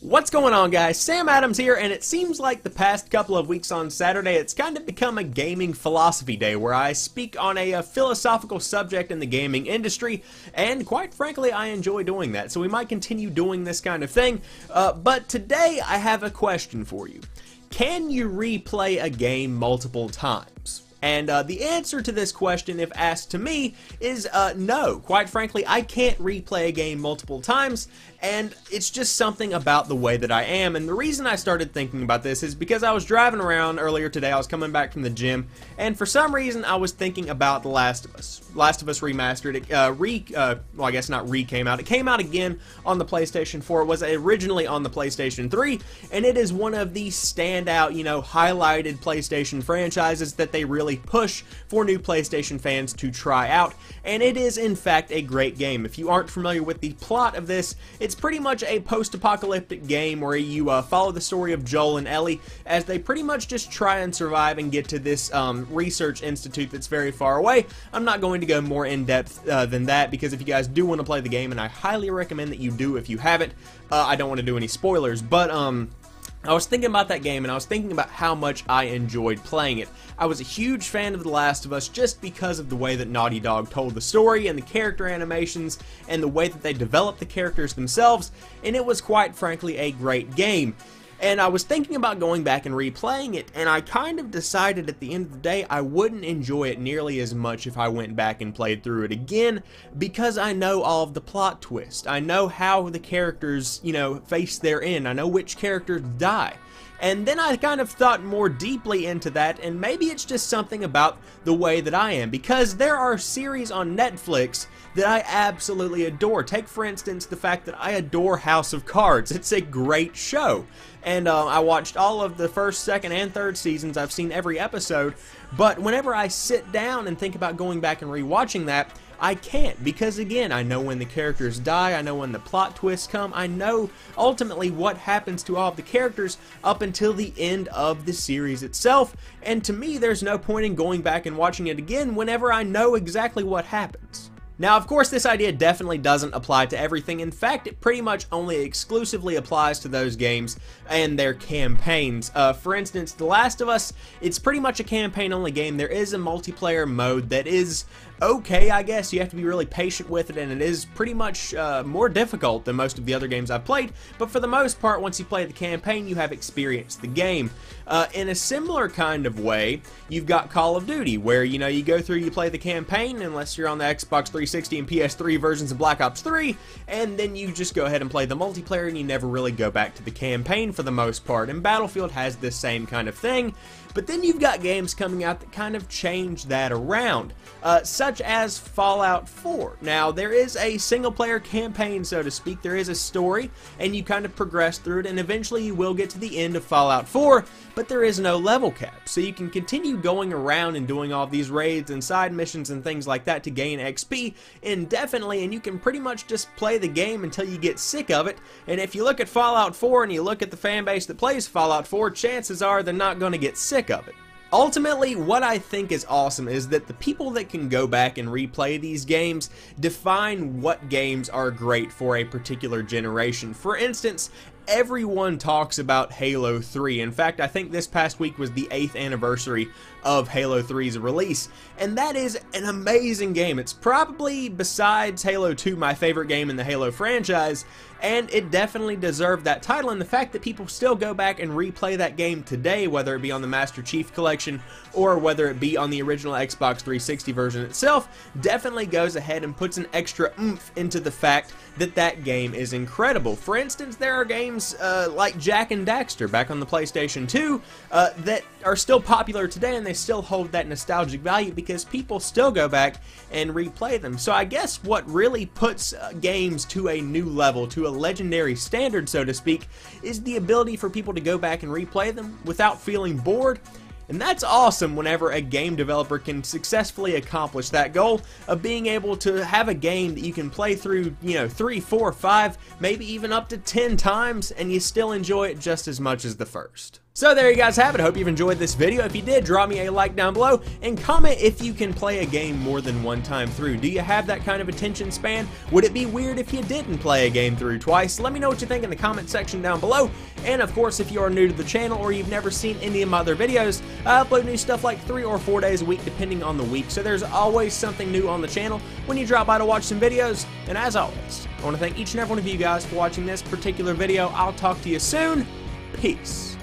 What's going on, guys? Sam Adams here, and it seems like the past couple of weeks on Saturday it's kind of become a gaming philosophy day where I speak on a philosophical subject in the gaming industry, and quite frankly I enjoy doing that, so we might continue doing this kind of thing. But today I have a question for you. Can you replay a game multiple times? And the answer to this question, if asked to me, is no. Quite frankly, I can't replay a game multiple times, and it's just something about the way that I am. And the reason I started thinking about this is because I was driving around earlier today. I was coming back from the gym, and for some reason I was thinking about The Last of Us. Last of Us Remastered. Well, I guess not came out. It came out again on the PlayStation 4. It was originally on the PlayStation 3, and it is one of the standout, highlighted PlayStation franchises that they really push for new PlayStation fans to try out, and it is in fact a great game. If you aren't familiar with the plot of this, it's pretty much a post-apocalyptic game where you follow the story of Joel and Ellie as they pretty much just try and survive and get to this research institute that's very far away. I'm not going to go more in depth than that, because if you guys do want to play the game, and I highly recommend that you do if you haven't, I don't want to do any spoilers, but I was thinking about that game, and I was thinking about how much I enjoyed playing it. I was a huge fan of The Last of Us just because of the way that Naughty Dog told the story and the character animations and the way that they developed the characters themselves, and it was quite frankly a great game. And I was thinking about going back and replaying it, and I kind of decided at the end of the day I wouldn't enjoy it nearly as much if I went back and played through it again, because I know all of the plot twists. I know how the characters, face their end. I know which characters die. And then I kind of thought more deeply into that, and maybe it's just something about the way that I am, because there are series on Netflix that I absolutely adore. Take, for instance, the fact that I adore House of Cards. It's a great show. And I watched all of the first, second, and third seasons. I've seen every episode. But whenever I sit down and think about going back and rewatching that, I can't, because again, I know when the characters die, I know when the plot twists come, I know ultimately what happens to all of the characters up until the end of the series itself, and to me there's no point in going back and watching it again whenever I know exactly what happens. Now, of course, this idea definitely doesn't apply to everything. In fact, it pretty much only exclusively applies to those games and their campaigns. For instance, The Last of Us, it's pretty much a campaign-only game. There is a multiplayer mode that is okay, I guess. You have to be really patient with it, and it is pretty much more difficult than most of the other games I've played, but for the most part, once you play the campaign, you have experienced the game. In a similar kind of way, you've got Call of Duty, where, you go through, you play the campaign, unless you're on the Xbox 360 and PS3 versions of Black Ops 3, and then you just go ahead and play the multiplayer, and you never really go back to the campaign for the most part, and Battlefield has this same kind of thing. But then you've got games coming out that kind of change that around, such as Fallout 4. Now, there is a single-player campaign, so to speak. There is a story, and you kind of progress through it, and eventually you will get to the end of Fallout 4, but there is no level cap. So you can continue going around and doing all these raids and side missions and things like that to gain XP indefinitely, and you can pretty much just play the game until you get sick of it. And if you look at Fallout 4 and you look at the fan base that plays Fallout 4, chances are they're not going to get sick of it. Ultimately, what I think is awesome is that the people that can go back and replay these games define what games are great for a particular generation. For instance, everyone talks about Halo 3. In fact, I think this past week was the 8th anniversary of Halo 3's release, and that is an amazing game. It's probably, besides Halo 2, my favorite game in the Halo franchise, and it definitely deserved that title, and the fact that people still go back and replay that game today, whether it be on the Master Chief Collection or whether it be on the original Xbox 360 version itself, definitely goes ahead and puts an extra oomph into the fact that that game is incredible. For instance, there are games like Jak and Daxter back on the PlayStation 2 that are still popular today, and they still hold that nostalgic value because people still go back and replay them. So I guess what really puts games to a new level, to a legendary standard, so to speak, is the ability for people to go back and replay them without feeling bored. And that's awesome whenever a game developer can successfully accomplish that goal of being able to have a game that you can play through, 3, 4, 5, maybe even up to 10 times, and you still enjoy it just as much as the first. So there you guys have it. I hope you've enjoyed this video. If you did, drop me a like down below and comment if you can play a game more than one time through. Do you have that kind of attention span? Would it be weird if you didn't play a game through twice? Let me know what you think in the comment section down below. And of course, if you are new to the channel or you've never seen any of my other videos, I upload new stuff like 3 or 4 days a week depending on the week. So there's always something new on the channel when you drop by to watch some videos. And as always, I want to thank each and every one of you guys for watching this particular video. I'll talk to you soon. Peace.